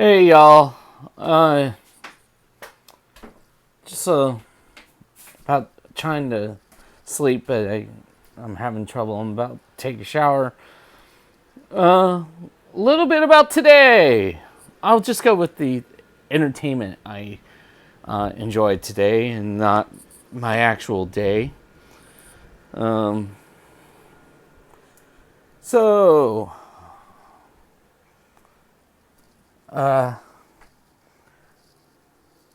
Hey y'all, just about trying to sleep, but I'm having trouble. I'm about to take a shower. A little bit about today. I'll just go with the entertainment I enjoyed today, and not my actual day. Um, so, uh,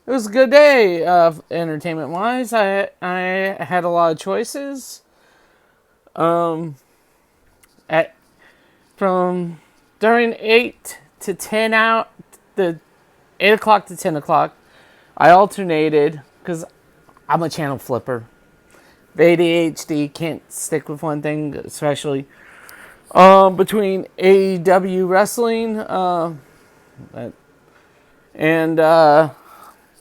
it was a good day, entertainment wise. I had a lot of choices. Um, at from during 8 to 10 out, the 8 o'clock to 10 o'clock, I alternated because I'm a channel flipper. ADHD, can't stick with one thing, especially between AEW wrestling and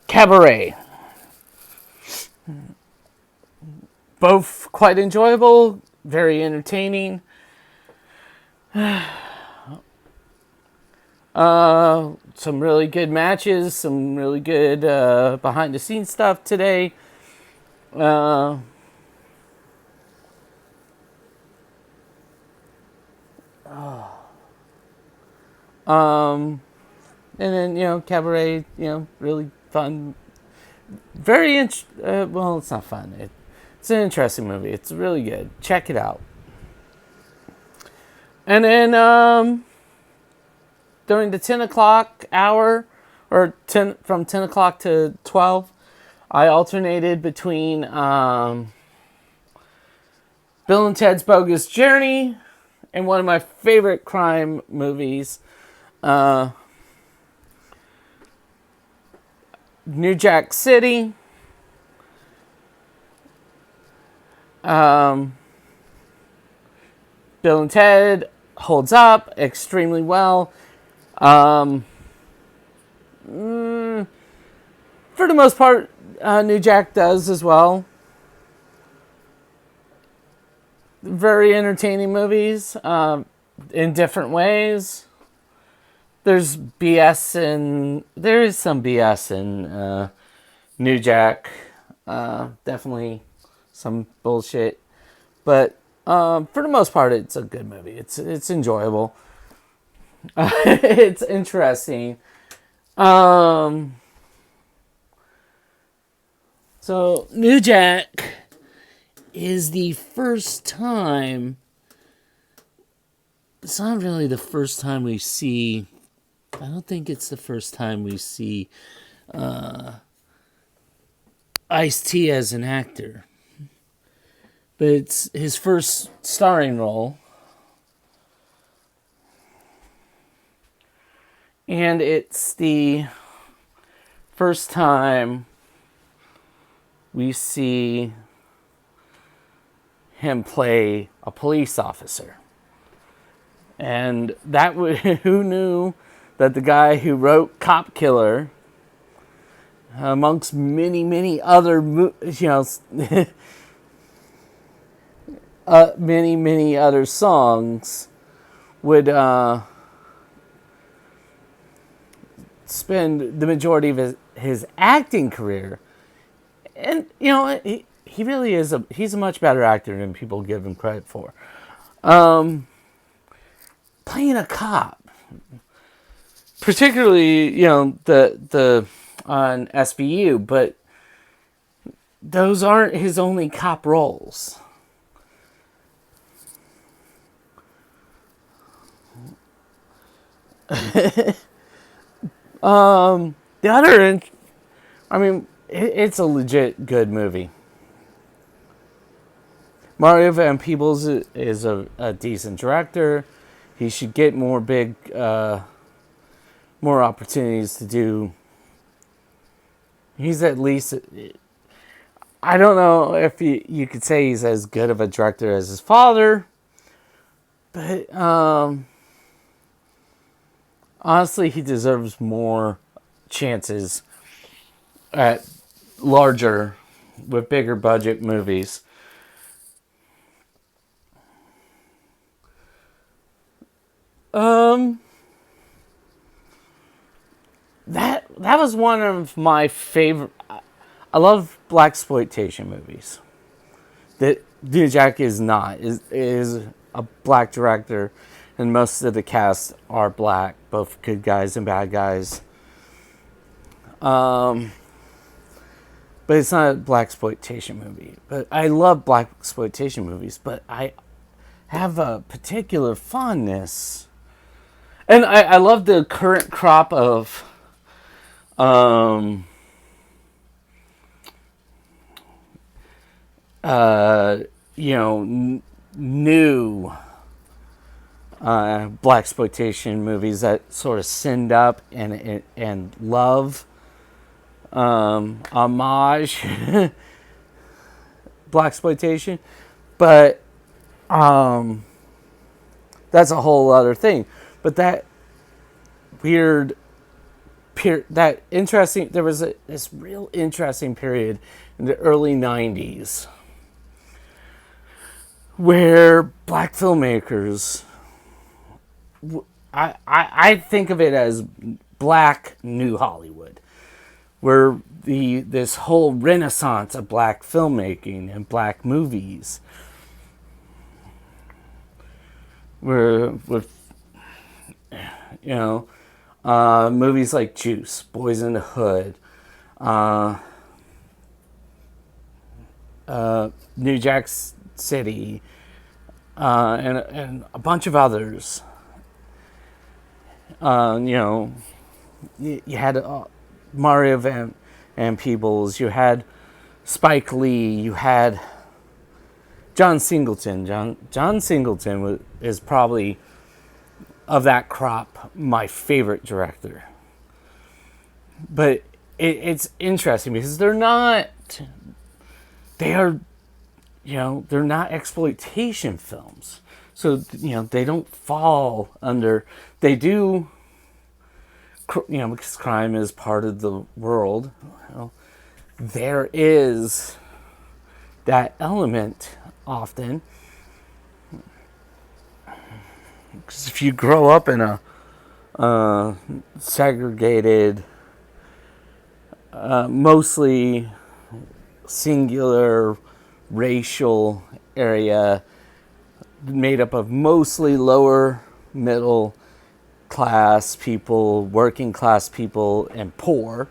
cabaret. Both quite enjoyable, very entertaining. Some really good matches, some really good behind the scenes stuff today. Uh, and then, cabaret, really fun. Well, it's not fun. It's an interesting movie. It's really good. Check it out. And then during the 10 o'clock hour, or from 10 o'clock to 12, I alternated between Bill and Ted's Bogus Journey and one of my favorite crime movies, New Jack City. Bill and Ted holds up extremely well. For the most part, New Jack does as well. Very entertaining movies in different ways. There is some BS in New Jack. Definitely some bullshit, but for the most part, it's a good movie. It's enjoyable. It's interesting. So New Jack is the first time. It's not really the first time we see. I don't think it's the first time we see Ice-T as an actor. But it's his first starring role. And it's the first time we see him play a police officer. And who knew that the guy who wrote Cop Killer, amongst many other, many other songs, would spend the majority of his acting career. And, he really is he's a much better actor than people give him credit for. Playing a cop. Particularly, the on SVU, but those aren't his only cop roles. It's a legit good movie. Mario Van Peebles is a decent director. He should get more opportunities to do. He's at least, I don't know if you could say he's as good of a director as his father, but honestly, he deserves more chances at larger, with bigger budget movies. that was one of my favorite. I love blaxploitation movies. That New Jack is not is a black director, and most of the cast are black, both good guys and bad guys. But it's not a blaxploitation movie. But I love blaxploitation movies, but I have a particular fondness, and I love the current crop of um, new blaxploitation movies that sort of send up and love homage blaxploitation, but that's a whole other thing. But that weird that interesting, there was this real interesting period in the early 90s where black filmmakers, I think of it as black new Hollywood, where this whole renaissance of black filmmaking and black movies, where with movies like Juice, Boys in the Hood, New Jack City, and a bunch of others. You had Mario Van Peebles, you had Spike Lee, you had John Singleton. John Singleton is probably, of that crop, my favorite director. But it's interesting because they're not exploitation films. So, they don't fall under, they do, because crime is part of the world. There is that element often. Because if you grow up in a segregated, mostly singular racial area made up of mostly lower middle class people, working class people, and poor,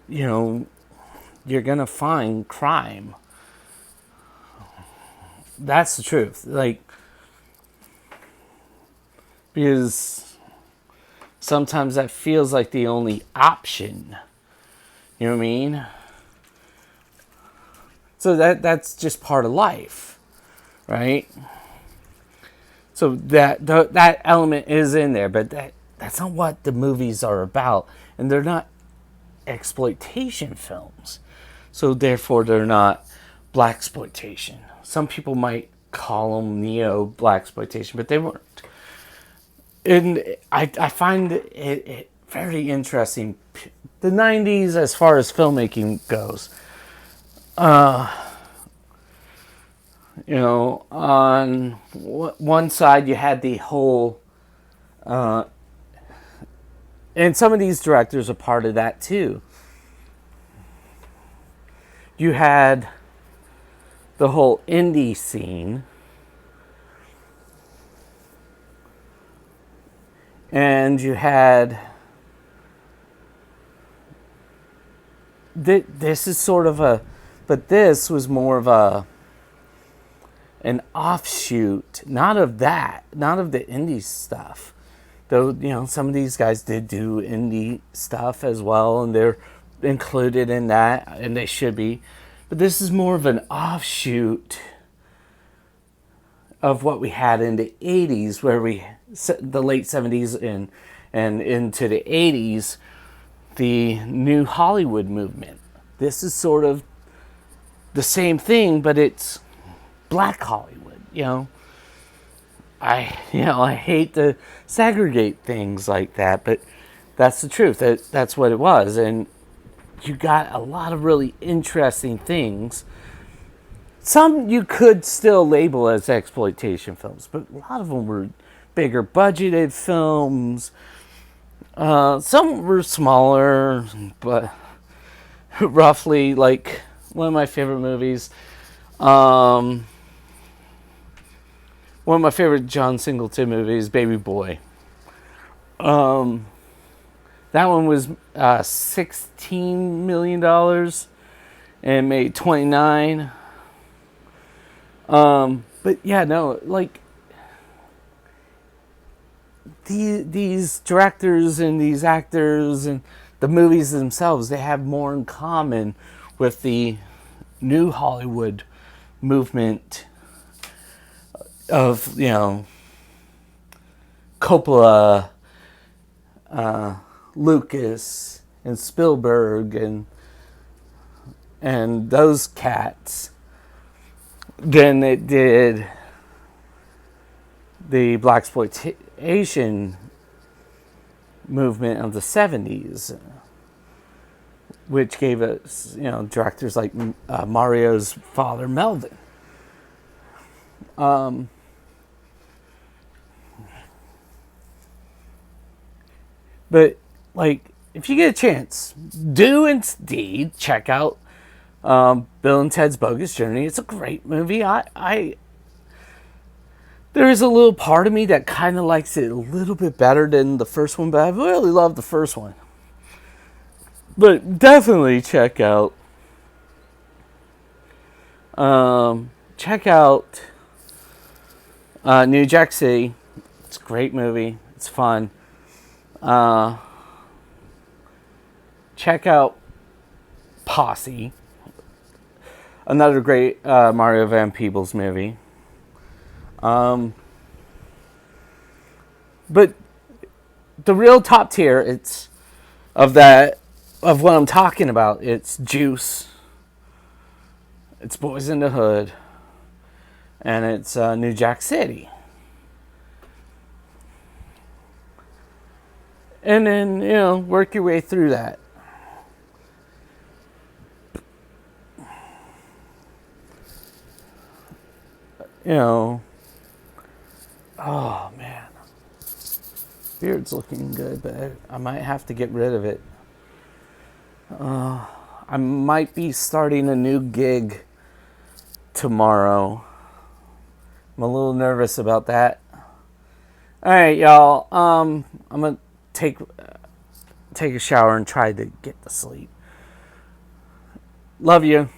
you're gonna find crime. That's the truth. Because sometimes that feels like the only option. You know what I mean? So that's just part of life, right? So that element is in there, but that's not what the movies are about, and they're not exploitation films. So therefore, they're not blaxploitation. Some people might call them neo-blaxploitation, but they weren't. And I find it very interesting. The 90s, as far as filmmaking goes, on one side you had the whole, and some of these directors are part of that too. You had the whole indie scene, and you had this is sort of a, but this was more of an offshoot, not of the indie stuff. Though, some of these guys did do indie stuff as well, and they're included in that, and they should be. But this is more of an offshoot of what we had in the 80s, where the late 70s and into the 80s, the new Hollywood movement. This is sort of the same thing, but it's black Hollywood, I hate to segregate things like that, but that's the truth. That's what it was. And you got a lot of really interesting things. Some you could still label as exploitation films, but a lot of them were bigger budgeted films. Some were smaller, but roughly like one of my favorite movies. One of my favorite John Singleton movies, Baby Boy. Um, that one was $16 million and made 29. But yeah, no, like these directors and these actors and the movies themselves, they have more in common with the new Hollywood movement of, Coppola, Lucas, and Spielberg, and those cats than it did the blaxploitation movement of the 70s, which gave us, directors like Mario's father, Melvin. But, like, if you get a chance, do indeed check out Bill and Ted's Bogus Journey. It's a great movie. There is a little part of me that kind of likes it a little bit better than the first one, but I really love the first one. But definitely check out New Jack City. It's a great movie. It's fun. Check out Posse, another great Mario Van Peebles movie. But the real top tier, it's of what I'm talking about. It's Juice, it's Boys in the Hood, and it's New Jack City. And then, work your way through that. Oh man, beard's looking good, but I might have to get rid of it. I might be starting a new gig tomorrow. I'm a little nervous about that. All right, y'all. I'm gonna take a shower and try to get to sleep. Love you.